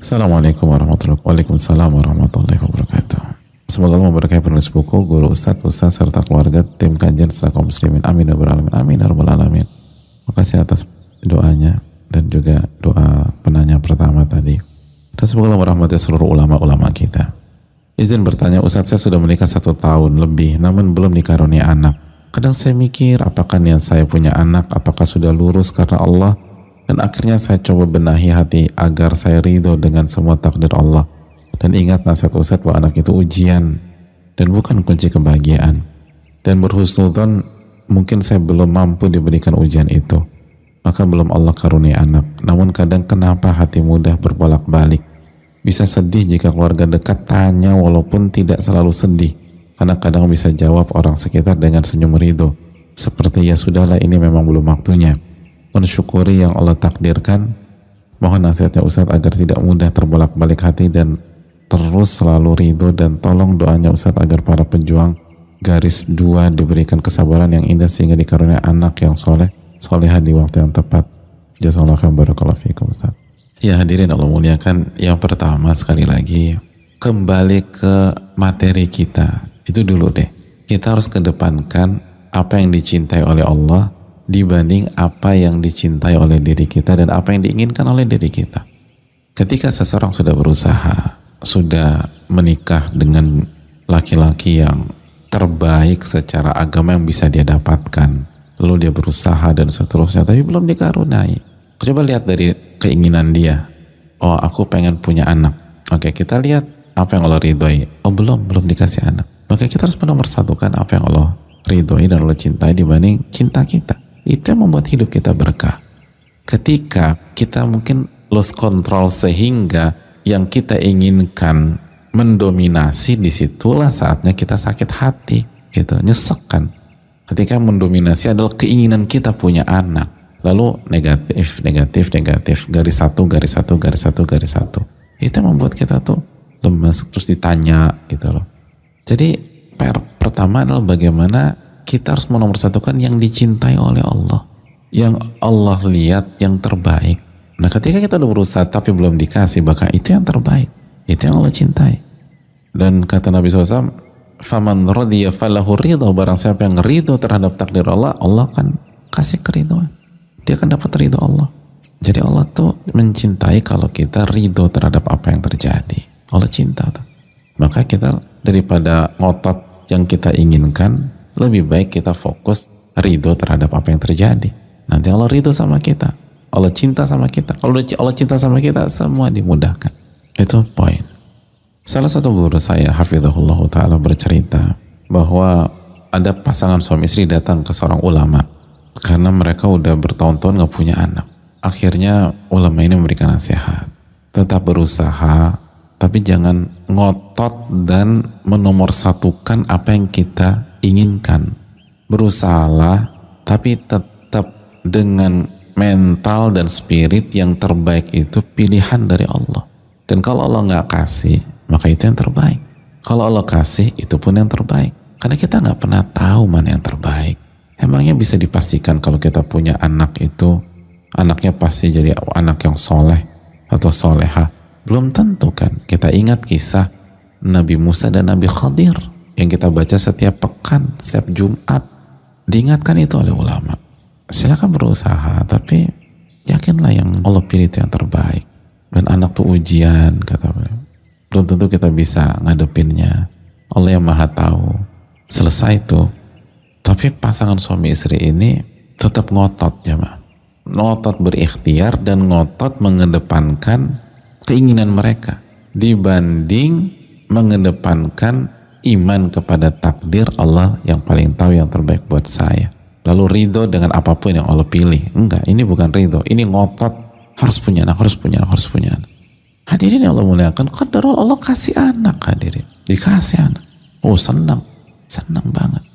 Assalamualaikum warahmatullahi wabarakatuh. Semoga Allah memberkahi penulis buku, guru, ustadz, serta keluarga, tim kajian serta kaum muslimin. Amin ya rabbal alamin. Amin ya rabbal alamin. Makasih atas doanya dan juga doa penanya pertama tadi. Dan semoga Allah merahmati seluruh ulama-ulama kita. Izin bertanya, Ustadz, saya sudah menikah 1 tahun lebih, namun belum dikaruniai anak. Kadang saya mikir, apakah niat saya punya anak, apakah sudah lurus karena Allah? Dan akhirnya saya coba benahi hati agar saya ridho dengan semua takdir Allah. Dan ingat nasihat Ustadz bahwa anak itu ujian dan bukan kunci kebahagiaan. Dan berhusnudzon, mungkin saya belum mampu diberikan ujian itu, maka belum Allah karunia anak. Namun kadang kenapa hati mudah berbolak-balik? Bisa sedih jika keluarga dekat tanya walaupun tidak selalu sedih, karena kadang bisa jawab orang sekitar dengan senyum ridho, seperti ya sudahlah, ini memang belum waktunya. Mensyukuri yang Allah takdirkan. Mohon nasihatnya Ustadz agar tidak mudah terbolak-balik hati dan terus selalu ridho, dan tolong doanya Ustadz agar para pejuang garis 2 diberikan kesabaran yang indah sehingga dikaruniai anak yang solehah di waktu yang tepat. Jazakallahu khairan, barakallahu fiikum Ustadz. Ya hadirin Allah muliakan, yang pertama sekali lagi kembali ke materi kita itu dulu deh. Kita harus kedepankan apa yang dicintai oleh Allah dibanding apa yang dicintai oleh diri kita dan apa yang diinginkan oleh diri kita. Ketika seseorang sudah berusaha, sudah menikah dengan laki-laki yang terbaik secara agama yang bisa dia dapatkan, lalu dia berusaha dan seterusnya, tapi belum dikaruniai. Coba lihat dari keinginan dia. Oh, aku pengen punya anak. Oke, kita lihat apa yang Allah ridhoi. Oh, belum dikasih anak. Maka kita harus menomorsatukan apa yang Allah ridhoi dan Allah cintai dibanding cinta kita. Itu yang membuat hidup kita berkah. Ketika kita mungkin lose control sehingga yang kita inginkan mendominasi, disitulah saatnya kita sakit hati, gitu, nyesek kan. Ketika mendominasi adalah keinginan kita punya anak, lalu negatif, garis satu. Itu yang membuat kita tuh lemas, terus ditanya gitu loh. Jadi pertama adalah bagaimana kita harus menomorsatukan yang dicintai oleh Allah, yang Allah lihat yang terbaik. Nah, ketika kita udah berusaha tapi belum dikasih, maka itu yang terbaik, itu yang Allah cintai. Dan kata Nabi SAW, faman radiya falahu ridho, barang siapa yang ridho terhadap takdir Allah, Allah akan kasih keridhoan, dia akan dapat ridho Allah. Jadi Allah tuh mencintai kalau kita ridho terhadap apa yang terjadi. Allah cinta tuh. Maka kita daripada ngotot yang kita inginkan, lebih baik kita fokus ridho terhadap apa yang terjadi. Nanti Allah ridho sama kita, Allah cinta sama kita. Kalau Allah cinta sama kita, semua dimudahkan. Itu poin. Salah satu guru saya, hafizahullah ta'ala, bercerita bahwa ada pasangan suami istri datang ke seorang ulama karena mereka udah bertahun-tahun gak punya anak. Akhirnya ulama ini memberikan nasihat, tetap berusaha, tapi jangan ngotot dan menomorsatukan apa yang kita inginkan. Berusahalah, tapi tetap dengan mental dan spirit yang terbaik itu pilihan dari Allah. Dan kalau Allah nggak kasih, maka itu yang terbaik. Kalau Allah kasih, itu pun yang terbaik. Karena kita nggak pernah tahu mana yang terbaik. Emangnya bisa dipastikan kalau kita punya anak itu, anaknya pasti jadi anak yang soleh atau soleha? Belum tentu kan. Kita ingat kisah Nabi Musa dan Nabi Khadir yang kita baca setiap pekan, setiap Jumat. Diingatkan itu oleh ulama. Silakan berusaha, tapi yakinlah yang Allah pilih itu yang terbaik. Dan anak tuh ujian, kata beliau. Belum tentu kita bisa ngadepinnya. Allah yang maha tahu. Selesai itu. Tapi pasangan suami istri ini tetap ngotot, jemaah. Ngotot berikhtiar dan ngotot mengedepankan keinginan mereka dibanding mengedepankan iman kepada takdir Allah yang paling tahu yang terbaik buat saya, lalu ridho dengan apapun yang Allah pilih. Enggak, ini bukan ridho, ini ngotot harus punya anak. Hadirin yang Allah muliakan, qadar Allah kasih anak, hadirin, dikasih anak, oh senang banget,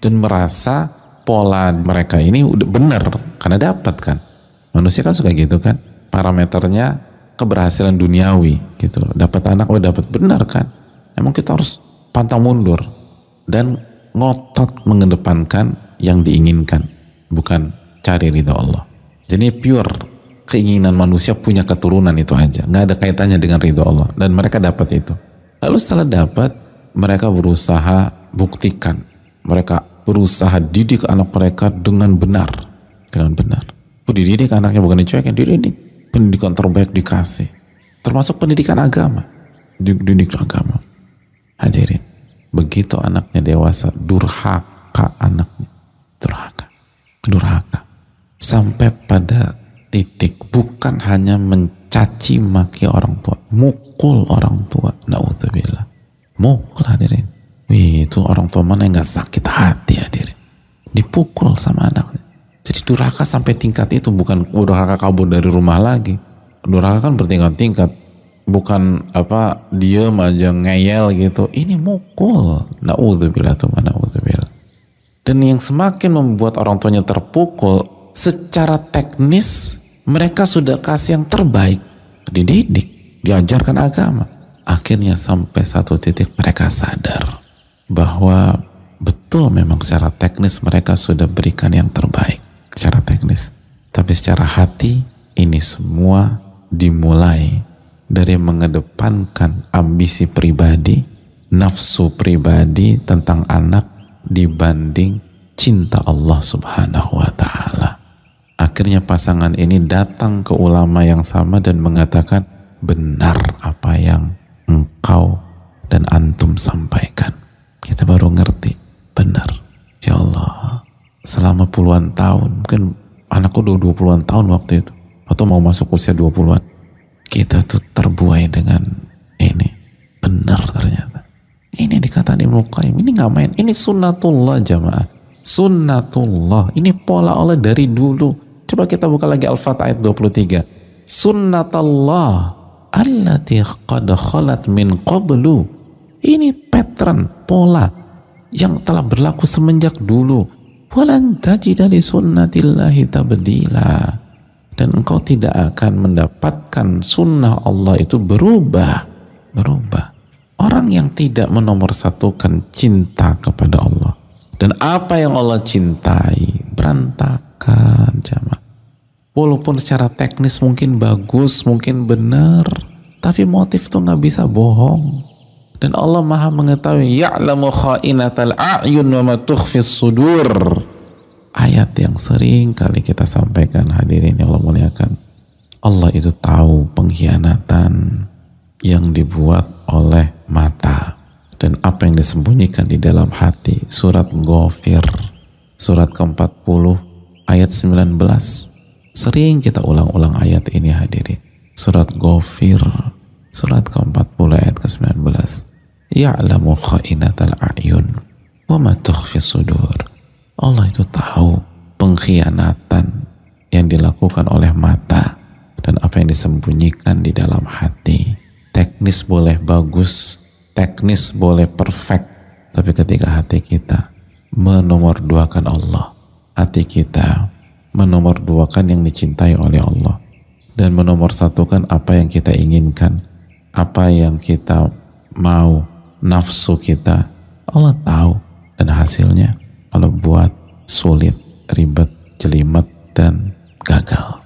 dan merasa pola mereka ini udah benar karena dapat kan. Manusia kan suka gitu kan, parameternya keberhasilan duniawi gitu, dapat anak, dapat benar kan. Emang kita harus pantang mundur dan ngotot mengedepankan yang diinginkan, bukan cari ridho Allah. Jadi pure keinginan manusia punya keturunan, itu aja, nggak ada kaitannya dengan ridho Allah, dan mereka dapat itu. Lalu setelah dapat, mereka berusaha buktikan, mereka berusaha didik anak mereka dengan benar, dididik anaknya, bukan dicuekin, dididik, pendidikan terbaik dikasih, termasuk pendidikan agama, didik agama. Hadirin, begitu anaknya dewasa, durhaka anaknya, durhaka sampai pada titik bukan hanya mencaci maki orang tua, mukul orang tua, naudzubillah, mukul. Hadirin, itu orang tua mana yang nggak sakit hati? Hadirin, dipukul sama anaknya. Jadi durhaka sampai tingkat itu, bukan durhaka kabur dari rumah lagi. Durhaka kan bertingkat-tingkat, bukan diem aja ngeyel gitu. Ini mukul, naudzubillah, naudzubillah. Dan yang semakin membuat orang tuanya terpukul, secara teknis mereka sudah kasih yang terbaik, dididik, diajarkan agama. Akhirnya sampai satu titik mereka sadar bahwa betul memang secara teknis mereka sudah berikan yang terbaik secara teknis, tapi secara hati ini semua dimulai dari mengedepankan ambisi pribadi, nafsu pribadi tentang anak dibanding cinta Allah Subhanahu wa ta'ala. Akhirnya pasangan ini datang ke ulama yang sama dan mengatakan, benar apa yang engkau dan antum sampaikan. Kita baru ngerti, benar. Ya Allah, selama puluhan tahun, mungkin anakku udah 20-an tahun waktu itu, atau mau masuk usia 20-an, kita tuh terbuai dengan ini. Benar ternyata. Ini dikatain Ibnu Qayyim, ini nggak main, ini sunnatullah jamaah, sunnatullah, ini pola Allah dari dulu. Coba kita buka lagi Al-Fat ayat 23, sunnatullah allati qad khalat min qablu, ini pattern, pola yang telah berlaku semenjak dulu. Walan tajida li sunnatillahi tabdila, dan engkau tidak akan mendapatkan sunnah Allah itu berubah. Orang yang tidak menomorsatukan cinta kepada Allah dan apa yang Allah cintai, berantakan jamaah. Walaupun secara teknis mungkin bagus, mungkin benar, tapi motif tuh nggak bisa bohong. Dan Allah Maha mengetahui, ya'lamu kha'inatal a'yun wa ma tukhfis sudur. Ayat yang sering kali kita sampaikan, hadirin yang Allah muliakan. Allah itu tahu pengkhianatan yang dibuat oleh mata dan apa yang disembunyikan di dalam hati. Surat Ghafir, surat ke-40 ayat 19. Sering kita ulang-ulang ayat ini, hadirin. Surat Ghafir, surat ke-40 ayat ke-19. Ya'lamu kha'inatal a'yun wa ma tukhfis sudur. Allah itu tahu pengkhianatan yang dilakukan oleh mata dan apa yang disembunyikan di dalam hati. Teknis boleh bagus, teknis boleh perfect, tapi ketika hati kita menomorduakan Allah, hati kita menomorduakan yang dicintai oleh Allah, dan menomorsatukan apa yang kita inginkan, apa yang kita mau, nafsu kita, Allah tahu. Dan hasilnya Allah buat sulit, ribet, jelimet, dan gagal.